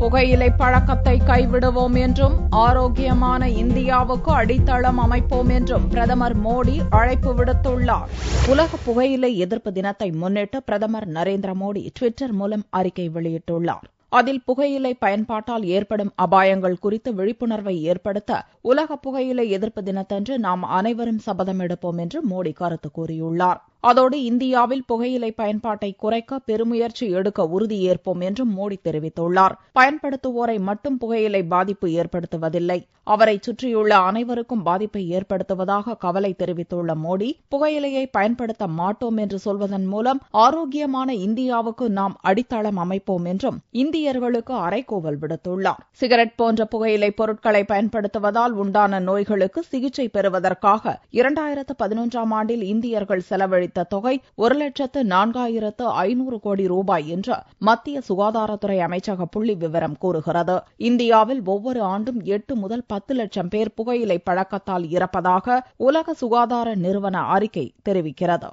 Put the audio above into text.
புகையிலை பழக்கத்தை கைவிடுவோம் என்றும் ஆரோக்கியமான இந்தியாவுக்கு அடித்தளம் அமைப்போம் என்றும் பிரதமர் மோடி அழைப்பு விடுத்துள்ளார். உலக புகையிலை எதிர்ப்பு தினத்தை முன்னிட்டு பிரதமர் நரேந்திர மோடி டுவிட்டர் மூலம் அறிக்கை வெளியிட்டுள்ளார். அதில் புகையிலை பயன்பாட்டால் ஏற்படும் அபாயங்கள் குறித்து விழிப்புணர்வை ஏற்படுத்த உலக புகையிலை எதிர்ப்பு தினத்தன்று நாம் அனைவரும் சபதம் எடுப்போம் என்று மோடி கருத்து கூறியுள்ளார். அதோடு இந்தியாவில் புகையிலை பயன்பாட்டை குறைக்க பெருமுயற்சி எடுக்க உறுதியேற்போம் என்றும் மோடி தெரிவித்துள்ளார். பயன்படுத்துவோரை மட்டும் புகையிலை பாதிப்பு ஏற்படுத்துவதில்லை, அவரை சுற்றியுள்ள அனைவருக்கும் பாதிப்பை ஏற்படுத்துவதாக கவலை தெரிவித்துள்ள மோடி, புகையிலையை பயன்படுத்த மாட்டோம் என்று சொல்வதன் மூலம் ஆரோக்கியமான இந்தியாவுக்கு நாம் அடித்தளம் அமைப்போம் என்றும் இந்தியர்களுக்கு அறைகூவல் விடுத்துள்ளார். சிகரெட் போன்ற புகையிலை பொருட்களை பயன்படுத்துவதால் உண்டான நோய்களுக்கு சிகிச்சை பெறுவதற்காக 2011ஆம் ஆண்டில் இந்தியர்கள் செலவழித்த தொகை 1,04,500 கோடி ரூபாய் என்று மத்திய சுகாதாரத்துறை அமைச்சக புள்ளி விவரம் கூறுகிறது. இந்தியாவில் ஒவ்வொரு ஆண்டும் 8 முதல் 10 லட்சம் பேர் புகையிலை பழக்கத்தால் இறப்பதாக உலக சுகாதார நிறுவன அறிக்கை தெரிவிக்கிறது.